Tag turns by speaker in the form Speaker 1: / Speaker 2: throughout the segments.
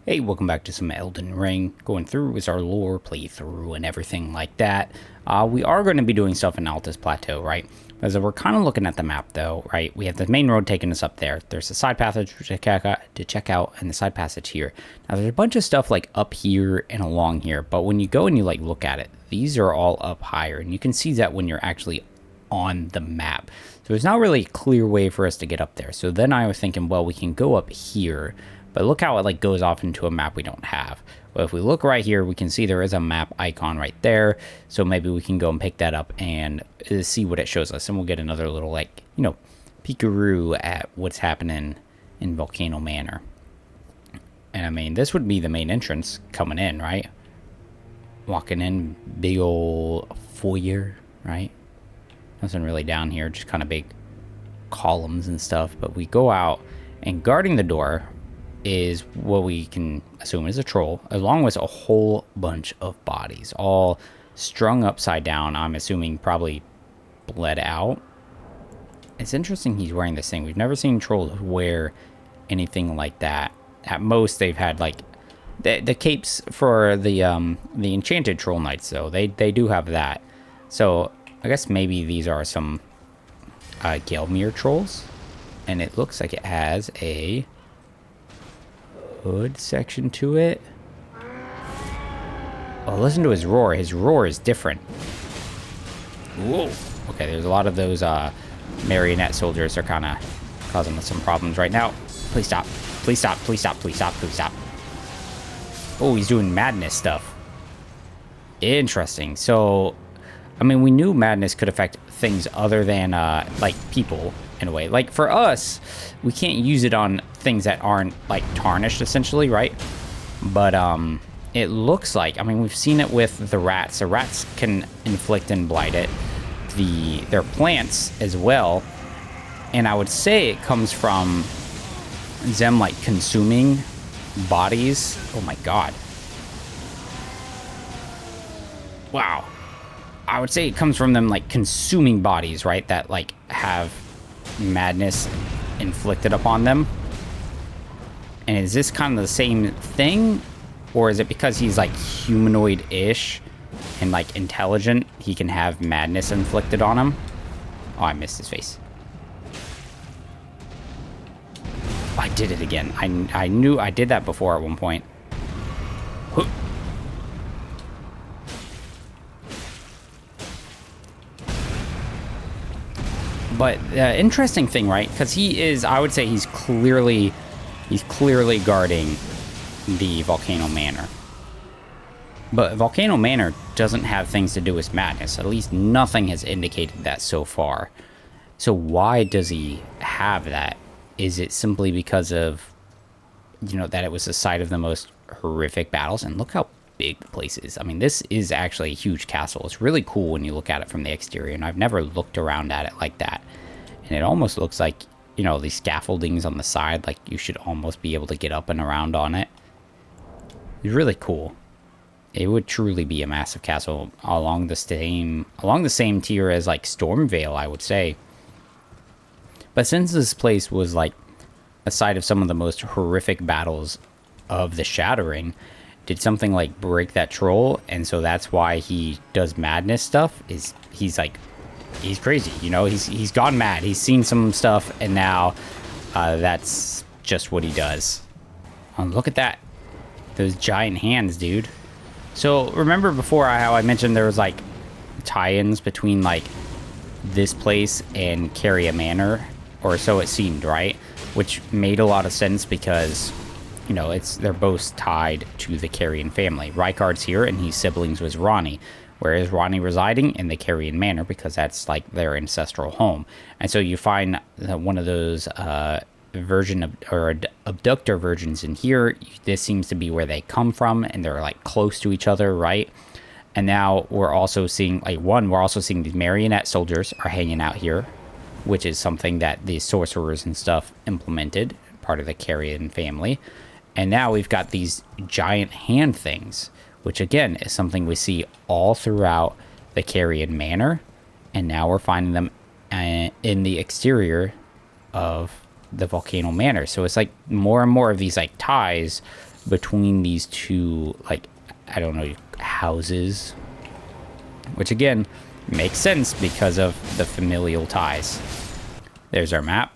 Speaker 1: Hey, welcome back to some Elden Ring. Going through is our lore playthrough and everything like that. We are going to be doing stuff in Altus Plateau, right? As we're kind of looking at the map, though, right? We have the main road taking us up there. There's a side passage to check out, and the side passage here. Now, there's a bunch of stuff like up here and along here, but when you go and you like look at it, these are all up higher, and you can see that when you're actually on the map. So there's not really a clear way for us to get up there. So then I was thinking, well, we can go up here. But look how it like goes off into a map we don't have. Well, if we look right here, we can see there is a map icon right there. So maybe we can go and pick that up and see what it shows us. And we'll get another little like, peekaroo at what's happening in Volcano Manor. And I mean, this would be the main entrance coming in, right? Walking in, big old foyer, right? Nothing really down here, just kind of big columns and stuff. But we go out, and guarding the door is what we can assume is a troll, along with a whole bunch of bodies, all strung upside down. I'm assuming probably bled out. It's interesting he's wearing this thing. We've never seen trolls wear anything like that. At most, they've had like the capes for the enchanted troll knights, though. They do have that. So I guess maybe these are some Gelmir trolls, and it looks like it has a hood section to it. Oh, listen to his roar. His roar is different. Whoa. Okay, there's a lot of those marionette soldiers are kind of causing us some problems right now. Please stop. Please stop. Please stop. Please stop. Please stop. Oh, he's doing madness stuff. Interesting. So, I mean, we knew madness could affect things other than, like, people, in a way. Like, for us, we can't use it on things that aren't, like, tarnished, essentially, right? But, it looks like, I mean, we've seen it with the rats. The rats can inflict and blight it. Their plants as well. And I would say it comes from them, like, consuming bodies. Oh, my God. Wow. I would say it comes from them, like, consuming bodies, right? That, like, have madness inflicted upon them. And is this kind of the same thing? Or is it because he's, like, humanoid-ish and, like, intelligent, he can have madness inflicted on him? Oh, I missed his face. Oh, I did it again. I knew I did that before at one point. But the interesting thing, right? Because he is, I would say he's clearly guarding the Volcano Manor. But Volcano Manor doesn't have things to do with madness. At least nothing has indicated that so far. So why does he have that? Is it simply because of, that it was the site of the most horrific battles? And look how big the place is. I mean, this is actually a huge castle. It's really cool when you look at it from the exterior, and I've never looked around at it like that. And it almost looks like, these scaffoldings on the side, like you should almost be able to get up and around on it. It's really cool. It would truly be a massive castle along the same tier as like Stormvale, I would say. But since this place was like a site of some of the most horrific battles of the Shattering, did something like break that troll? And so that's why he does madness stuff. He's crazy, he's gone mad. He's seen some stuff, and now that's just what he does. Oh, look at that. Those giant hands, dude. So remember before how I mentioned there was like tie-ins between like this place and Caria Manor, or so it seemed, right? Which made a lot of sense because, they're both tied to the Carian family. Rykard's here, and he's siblings with Ranni. Where is Ranni residing? In the Carian Manor, because that's like their ancestral home. And so you find one of those abductor versions in here. This seems to be where they come from, and they're like close to each other, right? And now we're also seeing these marionette soldiers are hanging out here, which is something that the sorcerers and stuff implemented, part of the Carian family. And now we've got these giant hand things, which again is something we see all throughout the Carian Manor. And now we're finding them in the exterior of the Volcano Manor. So it's like more and more of these like ties between these two, like, I don't know, houses. Which, again, makes sense because of the familial ties. There's our map.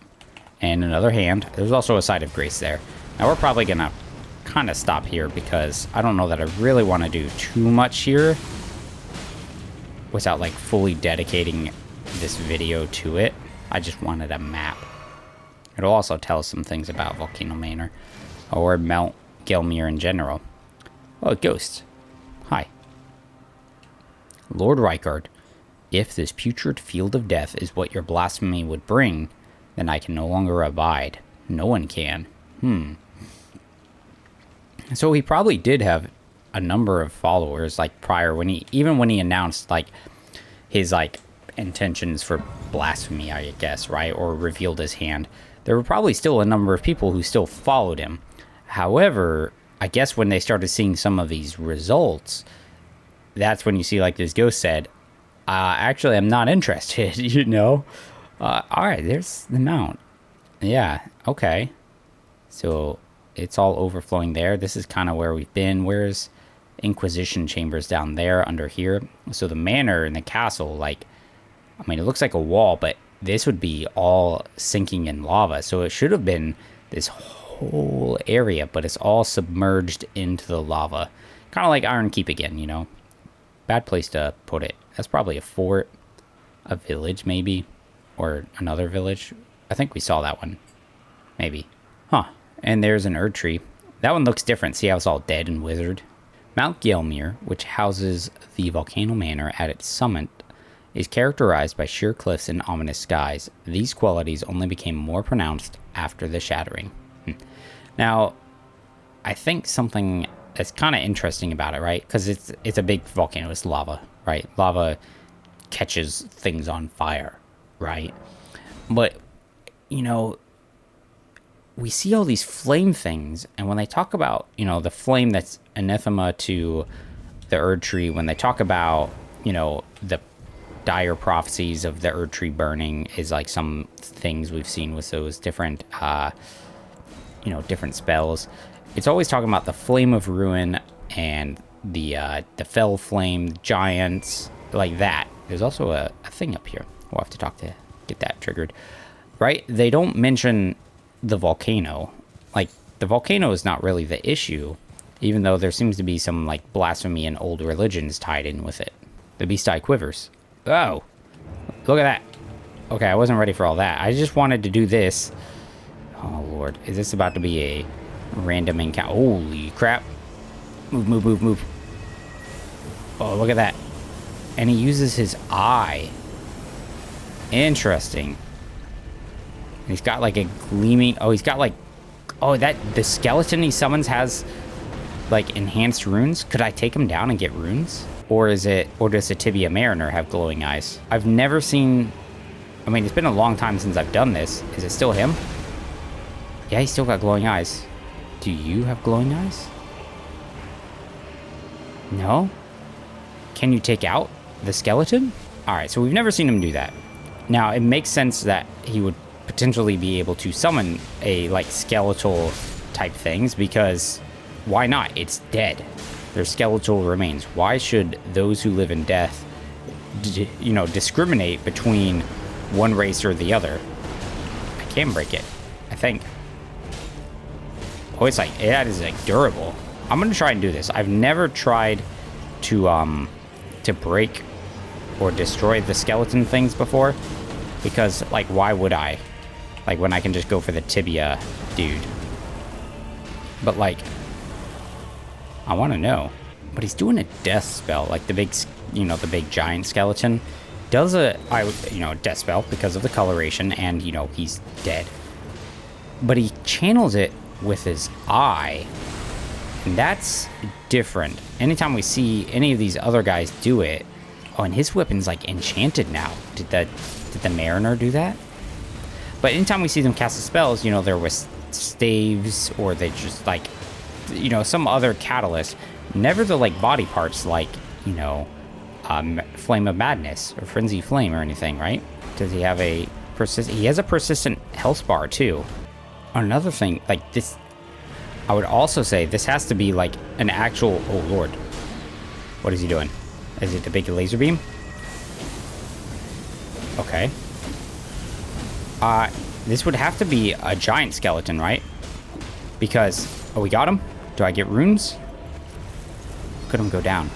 Speaker 1: And another hand. There's also a side of grace there. Now, we're probably going to kind of stop here because I don't know that I really want to do too much here without, like, fully dedicating this video to it. I just wanted a map. It'll also tell us some things about Volcano Manor or Mount Gelmir in general. Oh, a ghost. Hi. Lord Rykard, if this putrid field of death is what your blasphemy would bring, then I can no longer abide. No one can. So he probably did have a number of followers, like, prior, when he announced, like, his, like, intentions for blasphemy, I guess, right? Or revealed his hand. There were probably still a number of people who still followed him. However, I guess when they started seeing some of these results, that's when you see, like, this ghost said, actually, I'm not interested, you know? All right, there's the mount. Yeah, okay. So it's all overflowing there. This is kind of where we've been. Where's Inquisition chambers down there under here? So the manor and the castle, like, I mean, it looks like a wall, but this would be all sinking in lava. So it should have been this whole area, but it's all submerged into the lava. Kind of like Iron Keep again, you know? Bad place to put it. That's probably a fort, a village maybe, or another village. I think we saw that one. Maybe. Huh. And there's an Erd tree. That one looks different. See how it's all dead and withered? Mount Gelmir, which houses the Volcano Manor at its summit, is characterized by sheer cliffs and ominous skies. These qualities only became more pronounced after the shattering. Now, I think something that's kind of interesting about it, right? Because it's a big volcano. It's lava, right? Lava catches things on fire, right? But, you know, we see all these flame things, and when they talk about, you know, the flame that's anathema to the Erd tree, when they talk about, you know, the dire prophecies of the Erd tree burning is like some things we've seen with those different, you know, different spells. It's always talking about the flame of ruin and the fell flame, giants, like that. There's also a thing up here. We'll have to talk to get that triggered, right? They don't mention the volcano. Like, the volcano is not really the issue, even though there seems to be some, like, blasphemy and old religions tied in with it. The beast eye quivers. Oh, look at that. Okay, I wasn't ready for all that. I just wanted to do this. Oh, Lord. Is this about to be a random encounter? Holy crap. Move, move, move, move. Oh, look at that. And he uses his eye. Interesting. He's got like a gleaming... Oh, he's got like... Oh, that... The skeleton he summons has like enhanced runes. Could I take him down and get runes? Or is it... Or does the Tibia Mariner have glowing eyes? I've never seen... I mean, it's been a long time since I've done this. Is it still him? Yeah, he's still got glowing eyes. Do you have glowing eyes? No? Can you take out the skeleton? Alright, so we've never seen him do that. Now, it makes sense that he would potentially be able to summon a, like, skeletal type things, because why not? It's dead. They're skeletal remains. Why should those who live in death, you know, discriminate between one race or the other? I can break it, I think. Oh, it's like, that is like durable. I'm gonna try and do this. I've never tried to break or destroy the skeleton things before, because, like, why would I? Like, when I can just go for the tibia dude. But, like, I want to know. But he's doing a death spell, like the big, you know, the big giant skeleton does a, you know, death spell because of the coloration, and, you know, he's dead. But he channels it with his eye, and that's different. Anytime we see any of these other guys do it, oh, and his weapon's like enchanted now. Did the Mariner do that? But anytime we see them cast the spells, you know, they're with staves, or they just, like, you know, some other catalyst. Never the, like, body parts, like, you know, Flame of Madness or Frenzy Flame or anything, right? Does he have a he has a persistent health bar too. Another thing, like this, I would also say this has to be like an actual... Oh, Lord. What is he doing? Is it the big laser beam? Okay. This would have to be a giant skeleton, right? Because... Oh, we got him? Do I get runes? Could him go down?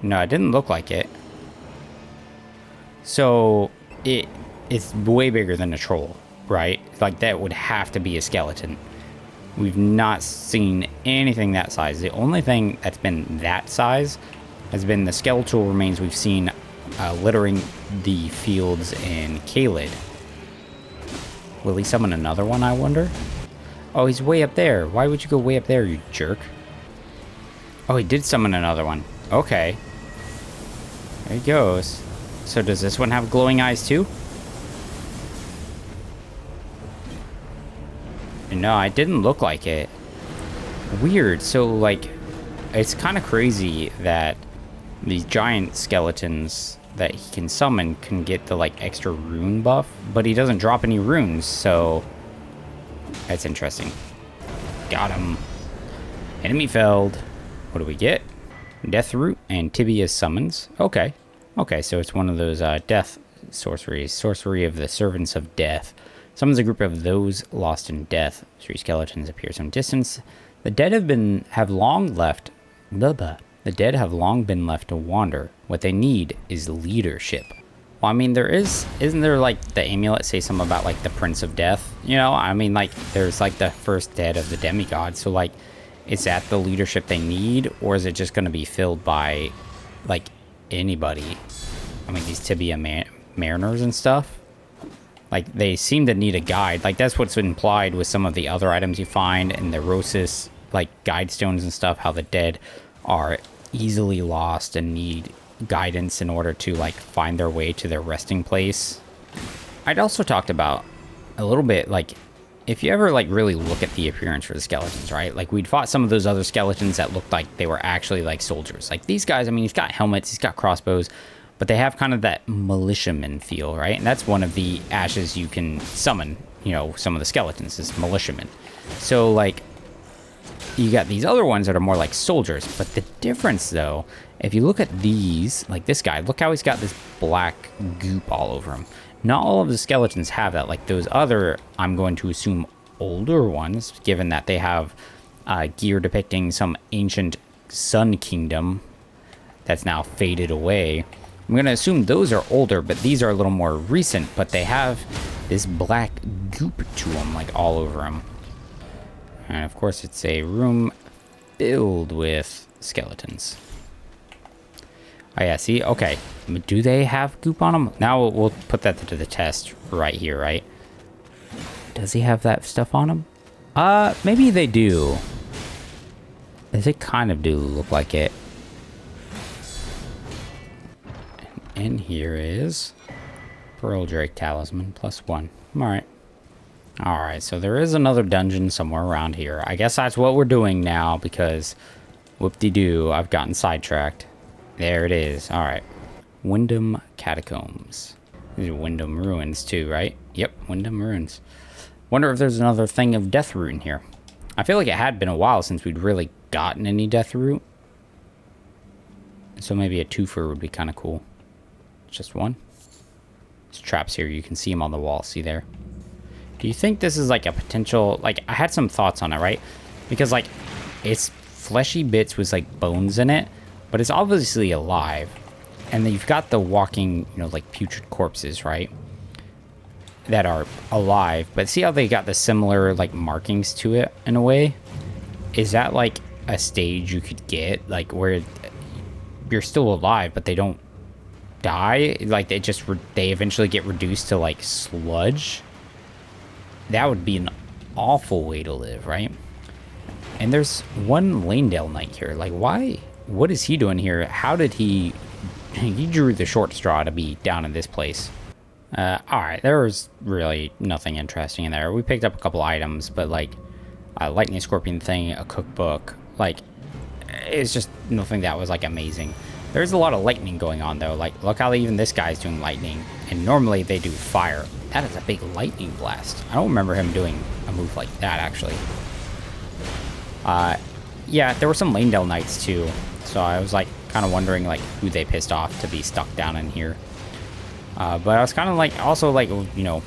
Speaker 1: No, it didn't look like it. So, it's way bigger than a troll, right? Like, that would have to be a skeleton. We've not seen anything that size. The only thing that's been that size has been the skeletal remains we've seen littering the fields in Caelid. Will he summon another one, I wonder? Oh, he's way up there. Why would you go way up there, you jerk? Oh, he did summon another one. Okay. There he goes. So does this one have glowing eyes too? No, it didn't look like it. Weird. So, like, it's kind of crazy that these giant skeletons that he can summon can get the, like, extra rune buff, but he doesn't drop any runes, so that's interesting. Got him. Enemy felled. What do we get? Death Root and Tibia summons. Okay. Okay, so it's one of those death sorceries. Sorcery of the Servants of Death. Summons a group of those lost in death. 3 skeletons appear some distance. The dead have long left. The dead have long been left to wander. What they need is leadership. Well, I mean, isn't there like the amulet say something about like the Prince of Death? You know, I mean, like there's like the first dead of the demigod. So like, is that the leadership they need, or is it just going to be filled by like anybody? I mean, these Tibia mariners and stuff. Like, they seem to need a guide. Like, that's what's implied with some of the other items you find in the Rosis, like, guide stones and stuff, how the dead are easily lost and need guidance in order to, like, find their way to their resting place. I'd also talked about a little bit, like, if you ever, like, really look at the appearance for the skeletons, right? Like, we'd fought some of those other skeletons that looked like they were actually, like, soldiers. Like, these guys, I mean, he's got helmets, he's got crossbows, but they have kind of that militiaman feel, right? And that's one of the ashes you can summon, you know, some of the skeletons is militiamen. So, like, you got these other ones that are more like soldiers. But the difference, though, if you look at these, like this guy, look how he's got this black goop all over him. Not all of the skeletons have that. Like those other, I'm going to assume, older ones, given that they have gear depicting some ancient sun kingdom that's now faded away. I'm going to assume those are older, but these are a little more recent, but they have this black goop to them, like all over them. And of course, it's a room filled with skeletons. Oh yeah, see? Okay. Do they have goop on them? Now we'll put that to the test right here, right? Does he have that stuff on him? Maybe they do. They kind of do look like it. And here is Pearl Drake Talisman +1. Alright. Alright, so there is another dungeon somewhere around here. I guess that's what we're doing now because whoop-de-doo, I've gotten sidetracked. There it is. Alright. Wyndham Catacombs. These are Wyndham Ruins too, right? Yep, Wyndham Ruins. Wonder if there's another thing of Death Root in here. I feel like it had been a while since we'd really gotten any Death Root. So maybe a twofer would be kind of cool. Just one. There's traps here. You can see them on the wall. See there? Do you think this is like a potential... Like, I had some thoughts on it, right? Because, like, it's fleshy bits with, like, bones in it. But it's obviously alive. And then you've got the walking, you know, like, putrid corpses, right? That are alive. But see how they got the similar, like, markings to it, in a way? Is that, like, a stage you could get? Like, where you're still alive, but they don't die, like they eventually get reduced to like sludge. That would be an awful way to live, right? And there's one Lanedale Knight here. Like, why? What is he doing here? How did he drew the short straw to be down in this place. All right, there was really nothing interesting in there. We picked up a couple items, but like a lightning scorpion thing, a cookbook, like it's just nothing that was like amazing. There's a lot of lightning going on though. Like, look how even this guy's doing lightning, And normally they do fire. That is a big lightning blast. I don't remember him doing a move like that, actually. Yeah, there were some Lanedale Knights, too. So I was, like, kind of wondering, like, who they pissed off to be stuck down in here. But I was kind of, like, also, like, you know,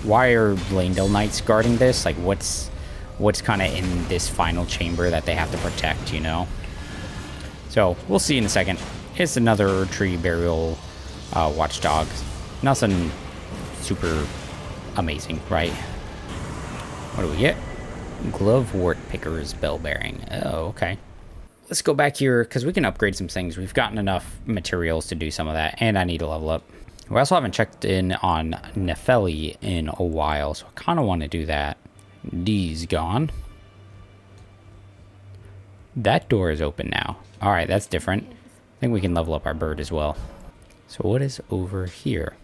Speaker 1: why are Lanedale Knights guarding this? Like, what's kind of in this final chamber that they have to protect, you know? So, we'll see in a second. It's another tree burial watchdog. Nothing super amazing, right? What do we get? Glovewort Picker's Bell Bearing. Oh, okay. Let's go back here, because we can upgrade some things. We've gotten enough materials to do some of that, and I need to level up. We also haven't checked in on Nefeli in a while, so I kind of want to do that. D's gone. That door is open now. Alright, that's different. I think we can level up our bird as well. So what is over here?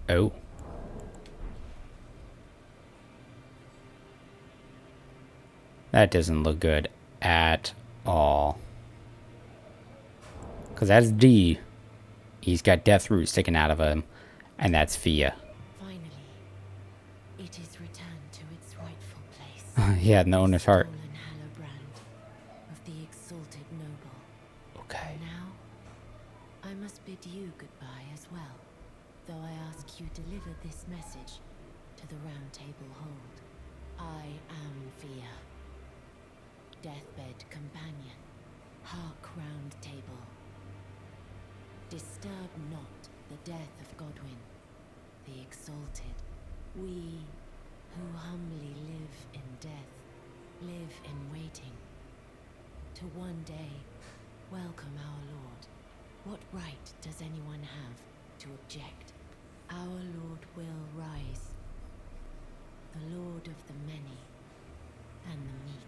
Speaker 1: Oh. That doesn't look good at all. Because that's D. He's got death root sticking out of him. And that's Fia.
Speaker 2: Finally, it is returned to its rightful place.
Speaker 1: Yeah, no owner's heart.
Speaker 2: Stolen Hallowbrand of the exalted noble.
Speaker 1: Okay.
Speaker 2: Now, I must bid you goodbye as well. Though I ask you deliver this message to the Round Table Hold. I am Fia. Deathbed companion, hark Round Table. Disturb not the death of Godwyn, the exalted. We who humbly live in death, live in waiting. To one day, welcome our Lord. What right does anyone have to object? Our Lord will rise, the Lord of the many and the meek.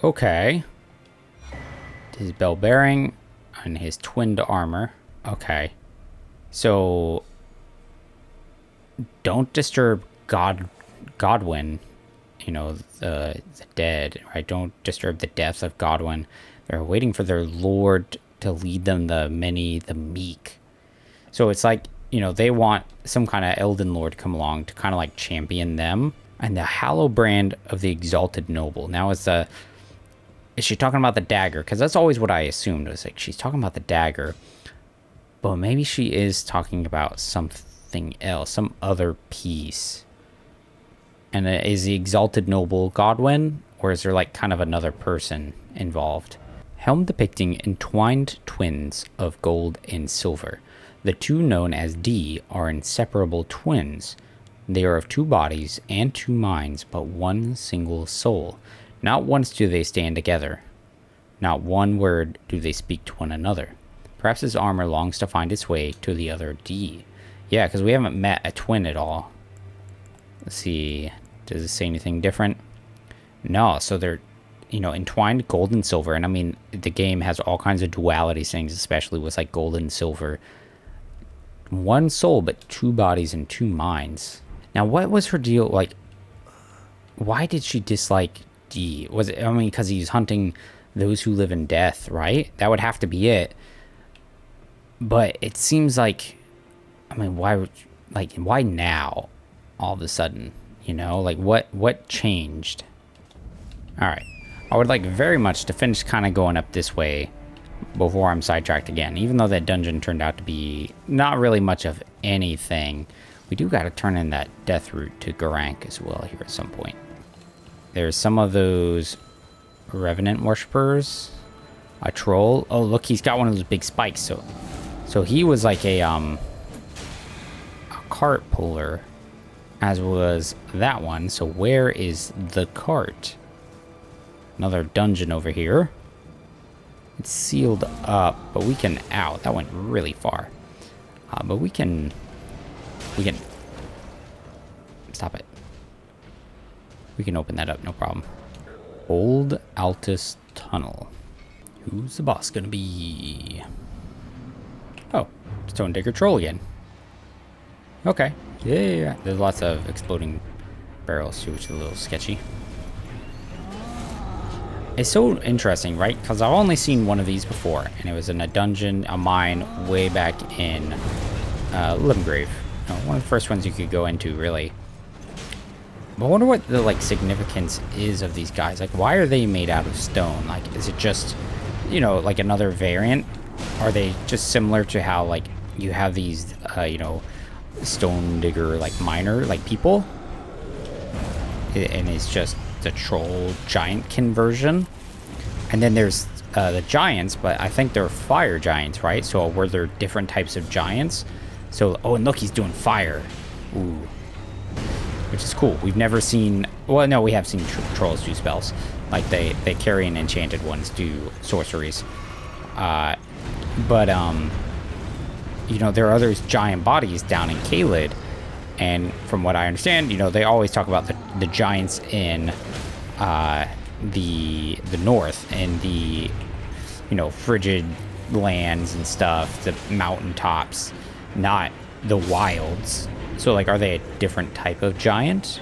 Speaker 1: Okay. His bell bearing and his twinned armor. Okay. So don't disturb Godwyn, you know, the dead, right? Don't disturb the deaths of Godwyn. They're waiting for their lord to lead them, the many, the meek. So it's like, you know, they want some kind of Elden Lord to come along to kind of like champion them. And the Hallowbrand of the exalted noble. Now is she talking about the dagger? Because that's always what I assumed. It was like she's talking about the dagger. But maybe she is talking about something else, some other piece. And is the exalted noble Godwyn? Or is there like kind of another person involved? Helm depicting entwined twins of gold and silver. The two known as D are inseparable twins. They are of two bodies and two minds, but one single soul. Not once do they stand together. Not one word do they speak to one another. Perhaps his armor longs to find its way to the other D. Yeah, because we haven't met a twin at all. Let's see. Does it say anything different? No, so they're, you know, entwined gold and silver. And I mean, the game has all kinds of duality things, especially with like gold and silver. One soul, but two bodies and two minds. Now, what was her deal? Like, why did she dislike D? Was it, I mean, because he's hunting those who live in death, right? That would have to be it. But it seems like, I mean, why now? All of a sudden, you know, like what changed? All right, I would like very much to finish kind of going up this way before I'm sidetracked again. Even though that dungeon turned out to be not really much of anything. We do got to turn in that death route to Garank as well here at some point. There's some of those Revenant worshippers. A troll. Oh, look, he's got one of those big spikes. So he was like a cart puller, as was that one. So where is the cart? Another dungeon over here. It's sealed up, but we can out. That went really far. But we can stop it. We can open that up, no problem. Old Altus Tunnel. Who's the boss gonna be? Oh, Stone Digger Troll again. Okay. Yeah. There's lots of exploding barrels too, which is a little sketchy. It's so interesting, right? Because I've only seen one of these before, and it was in a dungeon, a mine, way back in Limgrave. One of the first ones you could go into, really. But I wonder what the, like, significance is of these guys. Like, why are they made out of stone? Like, is it just, you know, like another variant? Are they just similar to how, like, you have these, you know, stone digger, like, miner, like, people? And it's just the troll giant conversion. And then there's the giants, but I think they're fire giants, right? So were there different types of giants? So, oh, and look, he's doing fire. Ooh. Which is cool. We've never seen... Well, no, we have seen trolls do spells. Like, they carry and enchanted ones do sorceries. But, you know, there are other giant bodies down in Caelid. And from what I understand, you know, they always talk about the giants in the north and the, you know, frigid lands and stuff, the mountaintops, not the wilds. So, like, are they a different type of giant?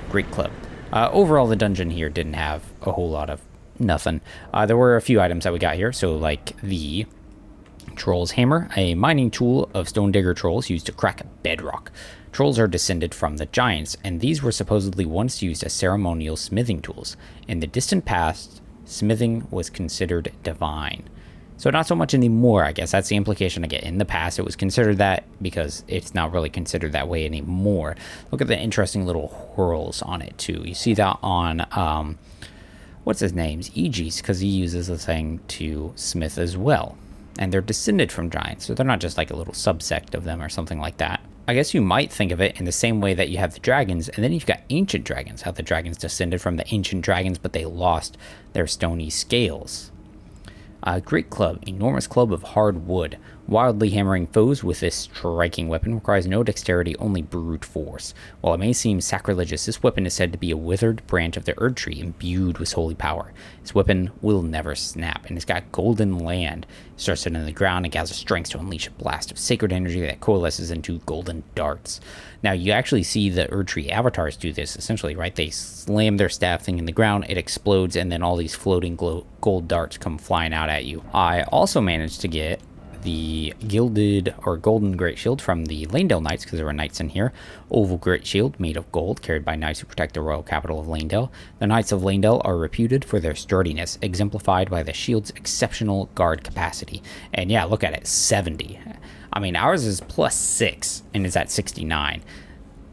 Speaker 1: Great clip. Overall, the dungeon here didn't have a whole lot of nothing. There were a few items that we got here. So, like, the Troll's Hammer, a mining tool of stone digger trolls used to crack bedrock. Trolls are descended from the giants, and these were supposedly once used as ceremonial smithing tools. In the distant past, smithing was considered divine. So not so much anymore, I guess. That's the implication I get. In the past, it was considered that, because it's not really considered that way anymore. Look at the interesting little whorls on it, too. You see that on, what's his name? Aegis, because he uses the thing to smith as well. And they're descended from giants, so they're not just like a little subsect of them or something like that. I guess you might think of it in the same way that you have the dragons, and then you've got ancient dragons, how the dragons descended from the ancient dragons, but they lost their stony scales. Great club, enormous club of hard wood. Wildly hammering foes with this striking weapon requires no dexterity, only brute force. While it may seem sacrilegious, this weapon is said to be a withered branch of the Erd Tree imbued with holy power. This weapon will never snap, and it's got golden land. It starts in the ground and gathers strength to unleash a blast of sacred energy that coalesces into golden darts. Now, you actually see the Erd Tree avatars do this, essentially, right? They slam their staff thing in the ground, it explodes, and then all these floating gold darts come flying out at you. I also managed to get the gilded or golden great shield from the Lanedale Knights, because there were knights in here. Oval great shield made of gold, carried by knights who protect the royal capital of Lanedale. The Knights of Lanedale are reputed for their sturdiness, exemplified by the shield's exceptional guard capacity. And yeah, look at it, 70. I mean, ours is +6 and it's at 69.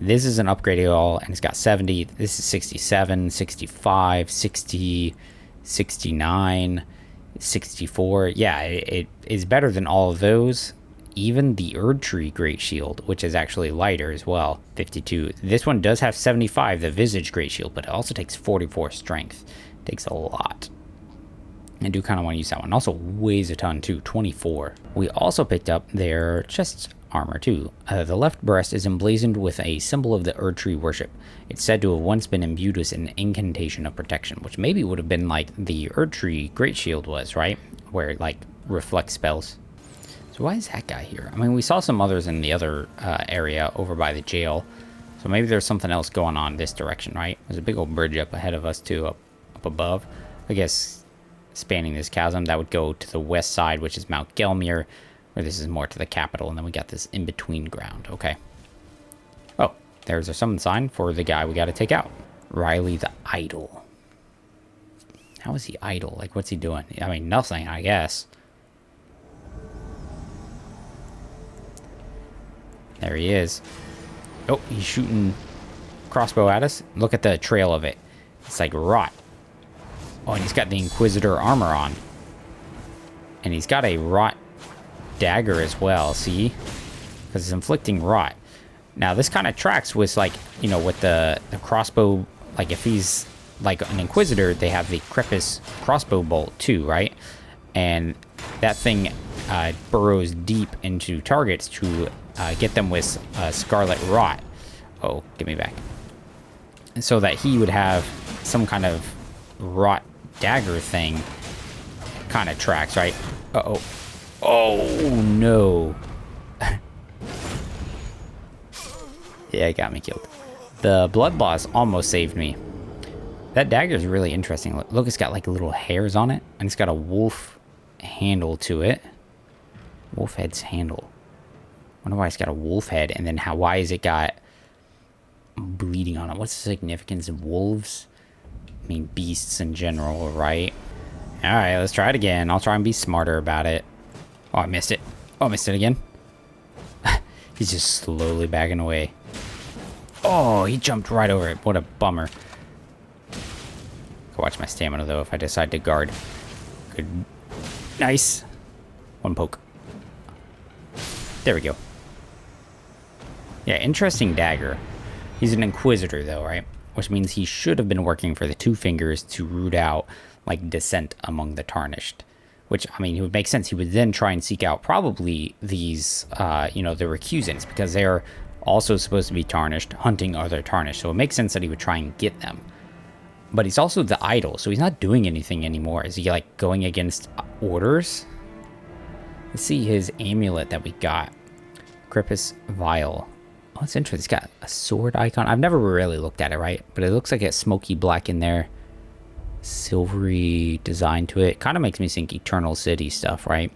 Speaker 1: This is an upgrade at all, and it's got 70. This is 67, 65, 60, 69, 64. Yeah, it is better than all of those. Even the Erd Tree Great Shield, which is actually lighter as well, 52. This one does have 75, the Visage Great Shield, but it also takes 44 strength. It takes a lot. I do kind of want to use that one. Also weighs a ton too, 24. We also picked up their chest armor too. The left breast is emblazoned with a symbol of the Erd Tree worship. It's said to have once been imbued with an incantation of protection, which maybe would have been like the Erd Tree Great Shield was, right? Where it like reflects spells. So why is that guy here? I mean, we saw some others in the other area over by the jail. So maybe there's something else going on this direction, right? There's a big old bridge up ahead of us too, up above. I guess spanning this chasm, that would go to the west side, which is Mount Gelmir, where this is more to the capital, and then we got this in-between ground. Okay. Oh, there's a summon sign for the guy we got to take out. Rileigh the Idol. How is he idle? Like, what's he doing? I mean, nothing, I guess. There he is. Oh, he's shooting crossbow at us. Look at the trail of it. It's like rot. Oh, and he's got the Inquisitor armor on. And he's got a rot dagger as well, see? Because it's inflicting rot. Now, this kind of tracks with, like, you know, with the crossbow. Like, if he's, like, an Inquisitor, they have the Crepus crossbow bolt, too, right? And that thing burrows deep into targets to get them with Scarlet Rot. Oh, give me back. So that he would have some kind of rot dagger thing. Kind of tracks, right? Uh-oh. Oh, no. Yeah, it got me killed. The blood loss almost saved me. That dagger is really interesting. Look, it's got like little hairs on it, and it's got a wolf handle to it. Wolf head's handle. Wonder why it's got a wolf head, and then why is it got bleeding on it? What's the significance of wolves? I mean, beasts in general, right? All right, let's try it again. I'll try and be smarter about it. Oh, I missed it. Oh, I missed it again. He's just slowly backing away. Oh, he jumped right over it. What a bummer. Go watch my stamina, though, if I decide to guard. Good. Nice. One poke. There we go. Yeah, interesting dagger. He's an inquisitor, though, right? Which means he should have been working for the Two Fingers to root out, like, dissent among the Tarnished. Which, I mean, it would make sense. He would then try and seek out probably these, you know, the recusants, because they're also supposed to be Tarnished, hunting other Tarnished. So it makes sense that he would try and get them. But he's also the idol, so he's not doing anything anymore. Is he, like, going against orders? Let's see his amulet that we got. Crippus Vial. Oh, it's interesting. It's got a sword icon. I've never really looked at it, right? But it looks like it's smoky black in there. Silvery design to it. Kind of makes me think Eternal City stuff, right?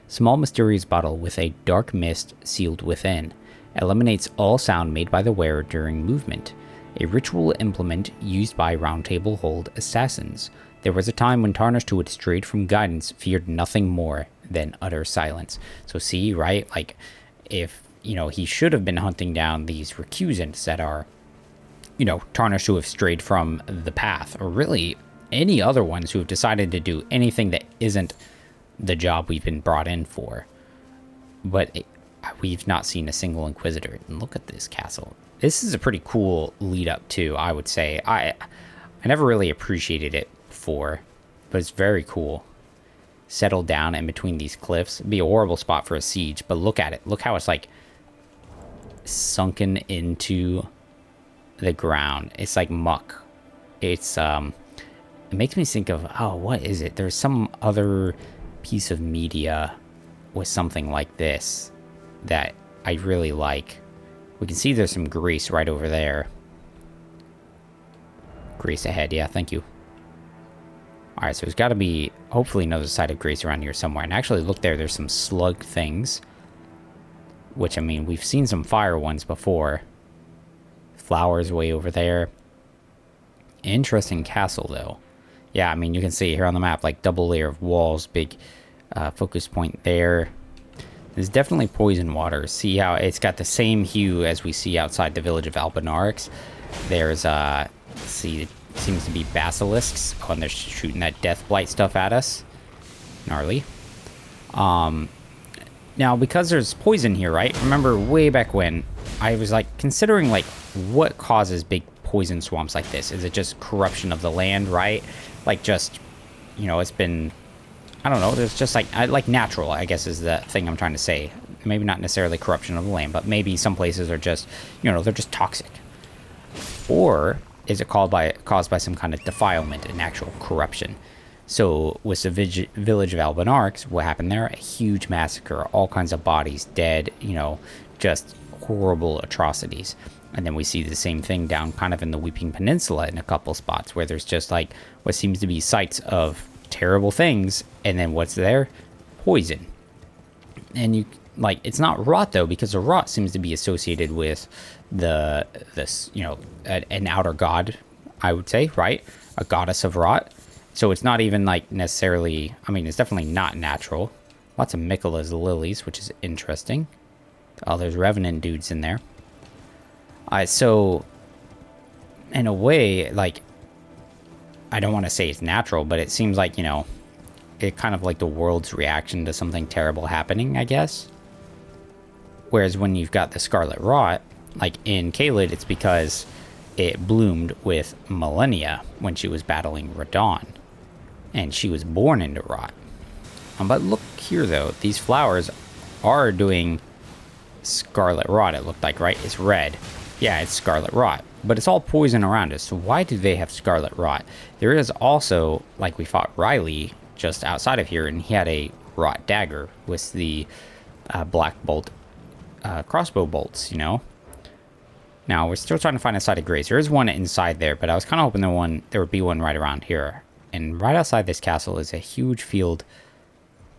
Speaker 1: Small mysterious bottle with a dark mist sealed within. Eliminates all sound made by the wearer during movement. A ritual implement used by Round Table Hold assassins. There was a time when Tarnished who had strayed from guidance feared nothing more than utter silence. So see, right? Like, if, you know, he should have been hunting down these recusants that are, you know, Tarnished who have strayed from the path, or really any other ones who have decided to do anything that isn't the job we've been brought in for. But we've not seen a single Inquisitor. And look at this castle. This is a pretty cool lead up too, I would say. I never really appreciated it before, but it's very cool. Settled down in between these cliffs. It'd be a horrible spot for a siege, but look at it. Look how it's like sunken into the ground. It's like muck. It's it makes me think of, oh, what is it? There's some other piece of media with something like this that I really like. We can see there's some grease right over there. Grease ahead, yeah, thank you. Alright, so there's got to be, hopefully, another side of grease around here somewhere. And actually, look there, there's some slug things. Which, I mean, we've seen some fire ones before. Flowers way over there. Interesting castle, though. Yeah, I mean, you can see here on the map, like, double layer of walls, big focus point there. There's definitely poison water. See how it's got the same hue as we see outside the village of Albanarix. There's, see, it seems to be basilisks. Oh, and they're shooting that death blight stuff at us. Gnarly. Now, because there's poison here, right? Remember way back when, I was, like, considering, like, what causes big poison swamps like this? Is it just corruption of the land, right? Like, just, you know, it's been... I don't know, there's just like natural, I guess is the thing I'm trying to say. Maybe not necessarily corruption of the land, but maybe some places are just, you know, they're just toxic. Or is it caused by some kind of defilement and actual corruption? So with the village of Albanarix, what happened there? A huge massacre, all kinds of bodies dead, you know, just horrible atrocities. And then we see the same thing down kind of in the Weeping Peninsula in a couple spots where there's just like what seems to be sites of terrible things, and then what's there? Poison. And you, like, it's not rot though, because the rot seems to be associated with this, you know, an outer god, I would say, right? A goddess of rot. So it's not even like necessarily, I mean, it's definitely not natural. Lots of Miquella's lilies, which is interesting. Oh, there's revenant dudes in there. So in a way, like, I don't want to say it's natural, but it seems like, you know, it kind of like the world's reaction to something terrible happening, I guess. Whereas when you've got the Scarlet Rot, like in Caelid, it's because it bloomed with Millennia when she was battling Radon. And she was born into rot. But look here, though. These flowers are doing Scarlet Rot, it looked like, right? It's red. Yeah, it's Scarlet Rot. But it's all poison around us, so why do they have Scarlet Rot? There is also, like we fought Rileigh just outside of here, and he had a Rot Dagger with the Black Bolt crossbow bolts, you know? Now, we're still trying to find a site of grace. There is one inside there, but I was kind of hoping there would be one right around here. And right outside this castle is a huge field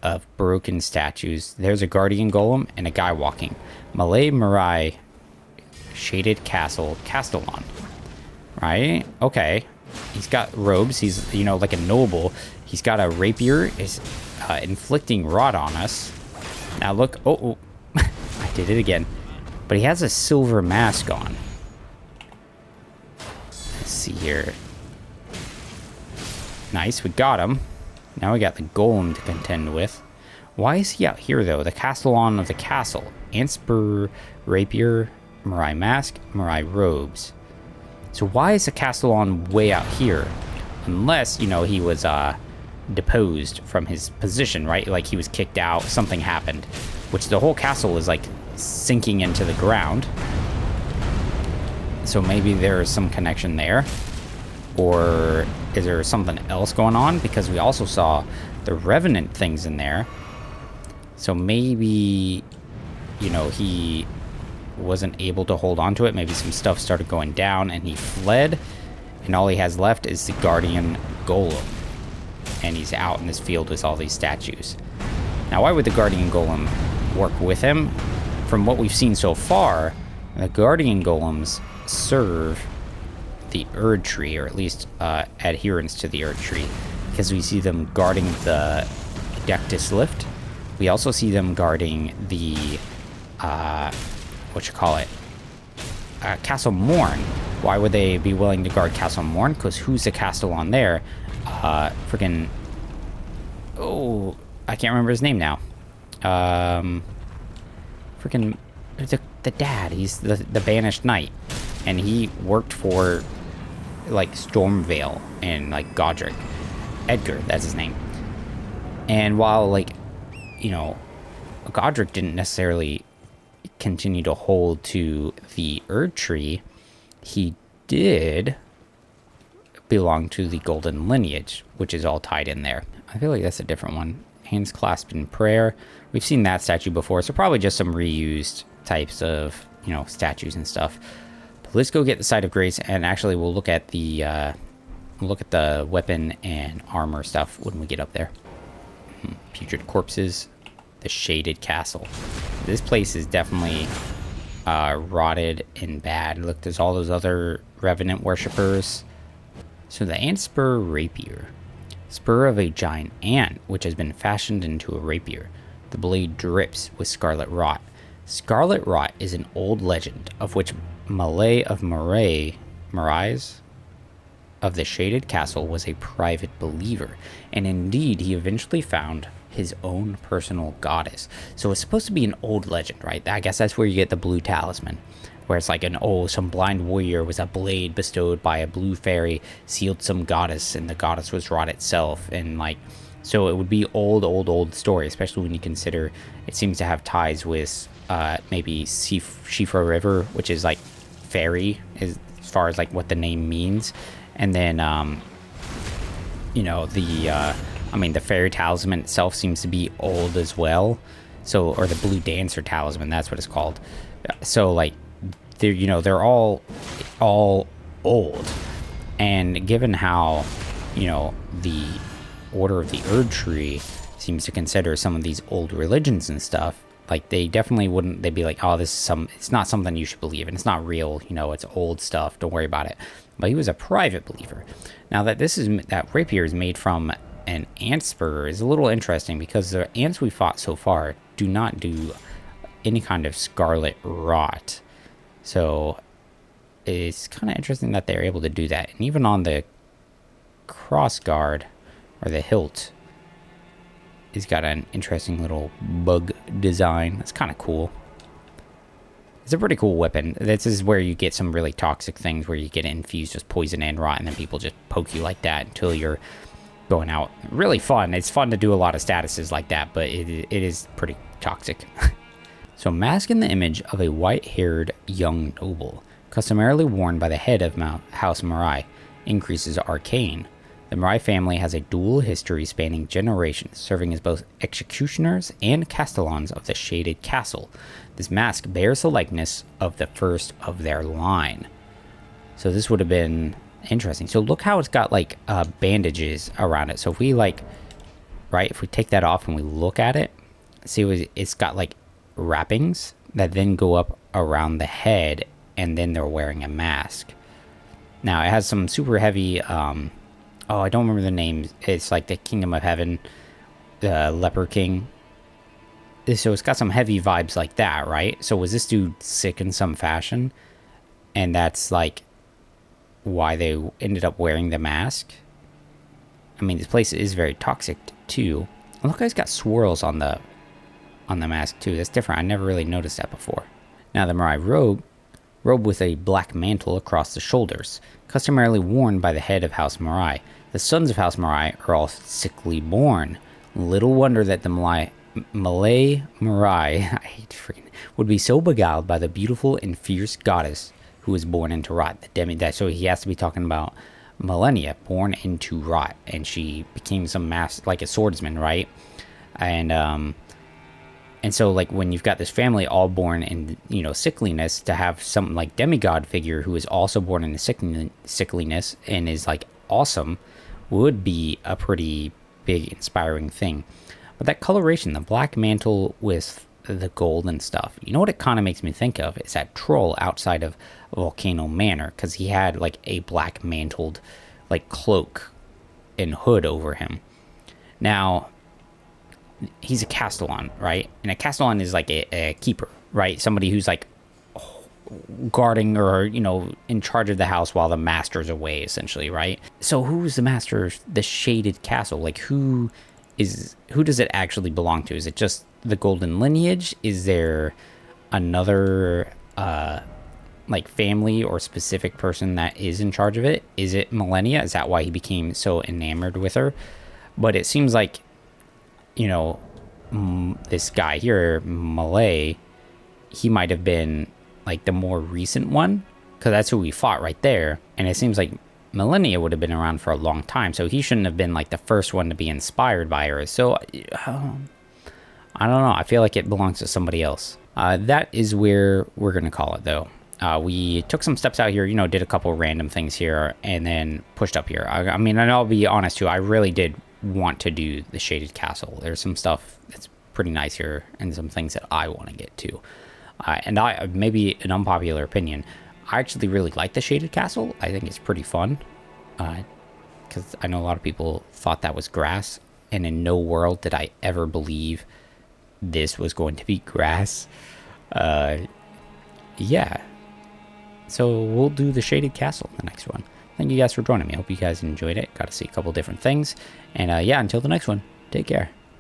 Speaker 1: of broken statues. There's a guardian golem and a guy walking. Malay Marai Shaded Castle, Castellon. Right? Okay. He's got robes. He's, you know, like a noble. He's got a rapier. Is inflicting rot on us. Now look. Oh, I did it again. But he has a silver mask on. Let's see here. Nice, we got him. Now we got the golem to contend with. Why is he out here, though? The Castellon of the castle. Anspur, rapier, Marai mask, Marai robes. So why is the Castellon way out here? Unless, you know, he was deposed from his position, right? Like he was kicked out, something happened. Which the whole castle is like sinking into the ground. So maybe there is some connection there. Or is there something else going on? Because we also saw the Revenant things in there. So maybe, you know, he wasn't able to hold on to it. Maybe some stuff started going down and he fled. And all he has left is the Guardian Golem. And he's out in this field with all these statues. Now, why would the Guardian Golem work with him? From what we've seen so far, the Guardian Golems serve the Erd Tree, or at least adherence to the Erd Tree, because we see them guarding the Dectus Lift. We also see them guarding the Castle Morn. Why would they be willing to guard Castle Morn? Because who's the Castellon there? Freaking, oh, I can't remember his name now. Freaking the dad. He's the banished knight, and he worked for like Stormvale and like Godric. Edgar, that's his name. And while, like, you know, Godric didn't necessarily continue to hold to the Erd Tree, he did belong to the Golden Lineage, which is all tied in there. I feel like that's a different one. Hands clasped in prayer. We've seen that statue before, so probably just some reused types of, you know, statues and stuff. But let's go get the Site of Grace, and actually we'll look at the weapon and armor stuff when we get up there. Putrid corpses, the Shaded Castle. This place is definitely rotted and bad. Look, there's all those other Revenant worshippers. So the Ant Spur Rapier. Spur of a giant ant, which has been fashioned into a rapier. The blade drips with scarlet rot. Scarlet rot is an old legend of which Malay of Marais of the Shaded Castle was a private believer, and indeed he eventually found his own personal goddess. So it's supposed to be an old legend, right? I guess that's where you get the blue talisman, where it's like some blind warrior was a blade bestowed by a blue fairy, sealed some goddess, and the goddess was rot itself. And like, so it would be old story, especially when you consider it seems to have ties with maybe Shifra River, which is like fairy, as far as like what the name means. And then, you know, the fairy talisman itself seems to be old as well. So, or the blue dancer talisman, that's what it's called. So like, they're all old. And given how, you know, the Order of the Erd Tree seems to consider some of these old religions and stuff, like they definitely wouldn't, they'd be like, oh, it's not something you should believe in. It's not real, you know, it's old stuff. Don't worry about it. But he was a private believer. Now that rapier is made from an ant spur is a little interesting, because the ants we fought so far do not do any kind of scarlet rot. So it's kind of interesting that they're able to do that. And even on the cross guard, or the hilt, he's got an interesting little bug design. That's kind of cool. It's a pretty cool weapon. This is where you get some really toxic things, where you get infused with poison and rot, and then people just poke you like that until you're going out. Really fun. It's fun to do a lot of statuses like that, but it is pretty toxic. So mask in the image of a white-haired young noble, customarily worn by the head of House Marai, increases arcane. The Marais family has a dual history spanning generations, serving as both executioners and castellans of the Shaded Castle. This mask bears the likeness of the first of their line. So this would have been interesting. So look how it's got like bandages around it. So if we like, right, if we take that off and we look at it, see it's got like wrappings that then go up around the head, and then they're wearing a mask. Now it has some super heavy, oh, I don't remember the name. It's like the Kingdom of Heaven, the Leper King. So it's got some heavy vibes like that, right? So was this dude sick in some fashion? And that's like why they ended up wearing the mask? I mean, this place is very toxic too. And look, it's got swirls on the mask too. That's different. I never really noticed that before. Now the Marais robe with a black mantle across the shoulders, customarily worn by the head of House Marais. The sons of House Marais are all sickly born. Little wonder that the Malay Marais, I hate freaking, would be so beguiled by the beautiful and fierce goddess who was born into rot. The demi-god. So he has to be talking about Millennia, born into rot, and she became some like a swordsman, right? And so, like, when you've got this family all born in, you know, sickliness, to have some, like, demigod figure who is also born in sickliness and is, like, awesome would be a pretty big, inspiring thing. But that coloration, the black mantle with the gold and stuff, you know what it kind of makes me think of? Is that troll outside of Volcano Manor, because he had, like, a black mantled, like, cloak and hood over him. Now, he's a castellan, right? And a castellan is like a keeper, right? Somebody who's like guarding or, you know, in charge of the house while the master's away, essentially, right? So who's the master of the Shaded Castle? Like, who does it actually belong to? Is it just the golden lineage? Is there another like family or specific person that is in charge of it? Is it Millennia? Is that why he became so enamored with her? But it seems like, you know, this guy here, Malay, he might have been like the more recent one, because that's who we fought right there. And it seems like Millennia would have been around for a long time, so he shouldn't have been like the first one to be inspired by her. So I don't know, I feel like it belongs to somebody else. That is where we're gonna call it, though. We took some steps out here, you know, did a couple random things here, and then pushed up here. I mean, and I'll be honest too, I really did want to do the Shaded Castle. There's some stuff that's pretty nice here, and some things that I want to get to. And maybe an unpopular opinion, I actually really like the Shaded Castle. I think it's pretty fun, because I know a lot of people thought that was grass, and in no world did I ever believe this was going to be grass. Yeah. So we'll do the Shaded Castle in the next one. Thank you guys for joining me. I hope you guys enjoyed it. Got to see a couple different things. And yeah, until the next one, take care.